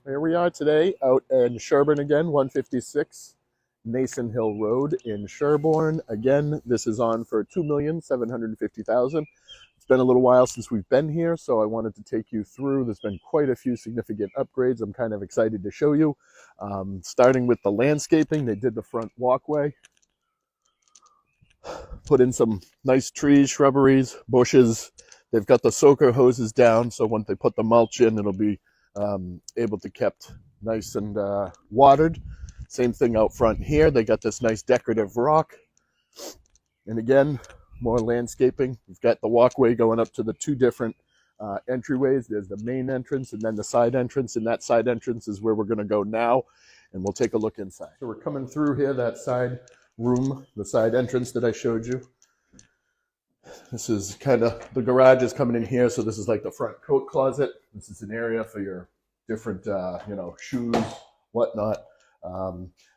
Here we are today out in Sherborn again, 156 Nason Hill Road in Sherborn. Again, this is on for $2,750,000. It's been a little while since we've been here, so I wanted to take you through. There's been quite a few significant upgrades. I'm kind of excited to show you. Starting with the landscaping, they did the front walkway, put in some nice trees, shrubberies, bushes. They've got the soaker hoses down, so once they put the mulch in, it'll be able to kept nice and watered. Same thing out front here. They got this nice decorative rock. And again, more landscaping. We've got the walkway going up to the two different entryways. There's the main entrance and then the side entrance. And that side entrance is where we're going to go now. And we'll take a look inside. So we're coming through here, that side room, the side entrance that I showed you. This is kind of, the garage is coming in here, so this is like the front coat closet. This is an area for your different, shoes, whatnot.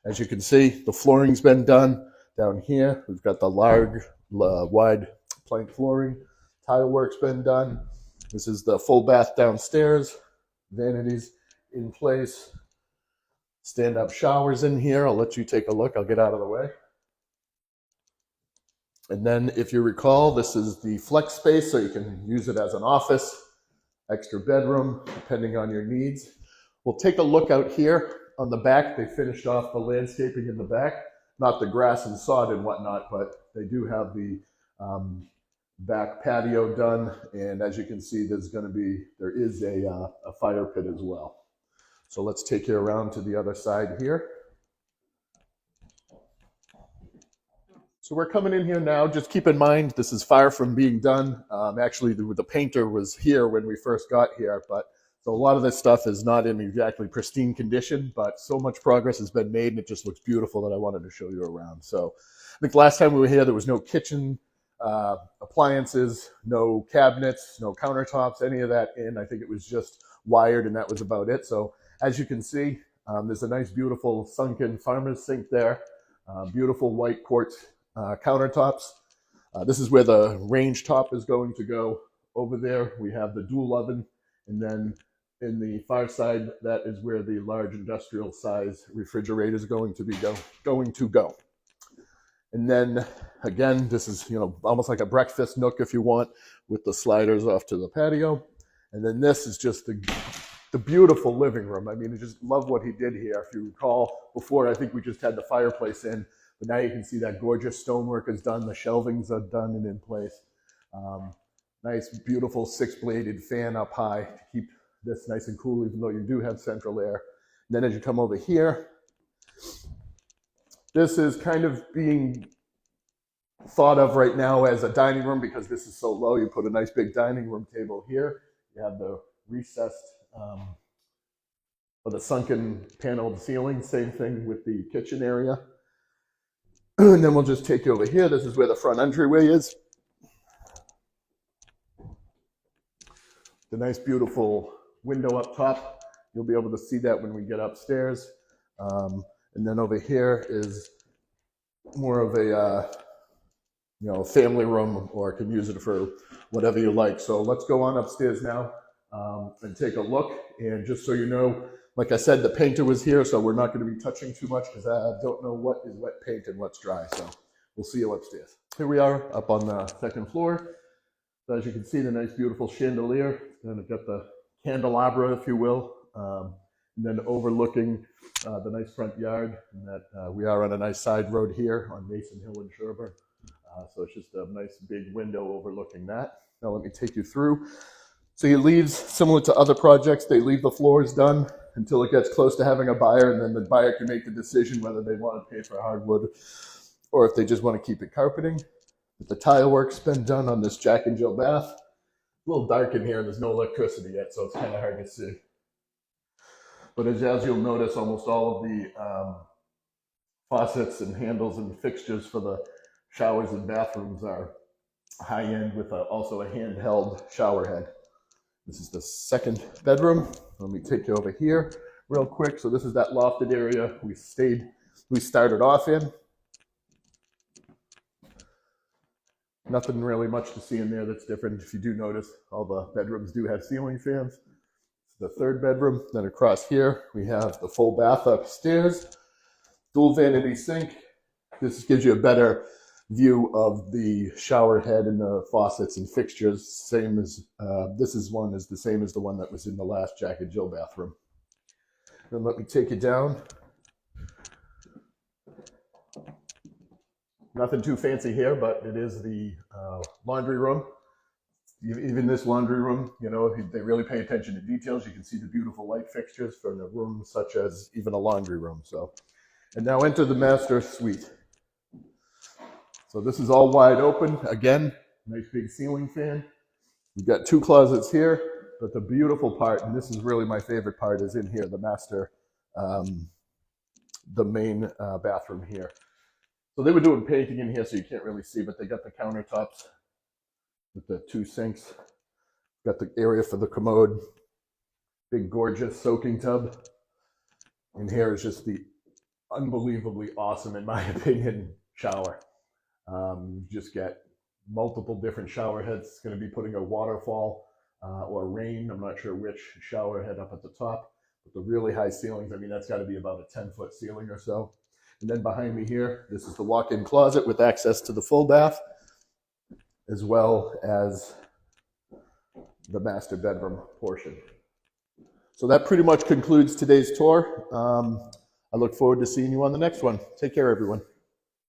As you can see, the flooring's been done down here. We've got the large, wide plank flooring. Tile work's been done. This is the full bath downstairs. Vanities in place. Stand-up showers in here. I'll let you take a look. I'll get out of the way. And then if you recall, this is the flex space, so you can use it as an office, extra bedroom, depending on your needs. We'll take a look out here on the back. They finished off the landscaping in the back, not the grass and sod and whatnot, but they do have the back patio done. And as you can see, there is a fire pit as well. So let's take you around to the other side here. So we're coming in here now. Just keep in mind, this is far from being done. Actually, the painter was here when we first got here, but so a lot of this stuff is not in exactly pristine condition, but so much progress has been made and it just looks beautiful that I wanted to show you around. So I think last time we were here, there was no kitchen appliances, no cabinets, no countertops, any of that in. I think it was just wired and that was about it. So as you can see, there's a nice, beautiful sunken farmer's sink there, beautiful white quartz countertops. This is where the range top is going to go. Over there, we have the dual oven. And then in the far side, that is where the large industrial size refrigerator is going to go. And then again, this is, almost like a breakfast nook if you want, with the sliders off to the patio. And then this is just the beautiful living room. I mean, I just love what he did here. If you recall, before I think we just had the fireplace in, but now you can see that gorgeous stonework is done. The shelvings are done and in place. Nice, beautiful six-bladed fan up high to keep this nice and cool, even though you do have central air. And then as you come over here, this is kind of being thought of right now as a dining room because this is so low. You put a nice big dining room table here. You have the recessed or the sunken paneled ceiling. Same thing with the kitchen area. And then we'll just take you over here. This is where the front entryway is. The nice, beautiful window up top. You'll be able to see that when we get upstairs. And then over here is more of a family room, or can use it for whatever you like. So let's go on upstairs now and take a look. And just so you know, like I said, the painter was here, so we're not going to be touching too much because I don't know what is wet paint and what's dry. So we'll see you upstairs. Here we are up on the second floor. So as you can see, the nice, beautiful chandelier. And I've got the candelabra, if you will, and then overlooking the nice front yard. And that we are on a nice side road here on Nason Hill in Sherborn. So it's just a nice big window overlooking that. Now let me take you through. So he leaves, similar to other projects, they leave the floors done until it gets close to having a buyer, and then the buyer can make the decision whether they want to pay for hardwood or if they just want to keep it carpeting. But the tile work's been done on this Jack and Jill bath. A little dark in here, and there's no electricity yet, so it's kind of hard to see. But as you'll notice, almost all of the faucets and handles and fixtures for the showers and bathrooms are high-end with also a handheld shower head. This is the second bedroom. Let me take you over here real quick. So this is that lofted area we started off in. Nothing really much to see in there that's different. If you do notice, all the bedrooms do have ceiling fans. the third bedroom. Then across here, we have the full bath upstairs, dual vanity sink. This gives you a better view of the shower head and the faucets and fixtures. Same as, this is the same as the one that was in the last Jack and Jill bathroom. Then let me take you down. Nothing too fancy here, but it is the laundry room. Even this laundry room, you know, if they really pay attention to details, you can see the beautiful light fixtures from a room such as even a laundry room. So, and now enter the master suite. So this is all wide open. Again, nice big ceiling fan. We've got 2 closets here, but the beautiful part, and this is really my favorite part, is in here, the master, the main bathroom here. So they were doing painting in here, so you can't really see, but they got the countertops with the 2 sinks. Got the area for the commode. Big, gorgeous soaking tub. And here is just the unbelievably awesome, in my opinion, shower. You just get multiple different shower heads. It's going to be putting a waterfall or rain. I'm not sure which shower head up at the top. But the really high ceilings, I mean, that's got to be about a 10-foot ceiling or so. And then behind me here, this is the walk-in closet with access to the full bath, as well as the master bedroom portion. So that pretty much concludes today's tour. I look forward to seeing you on the next one. Take care, everyone.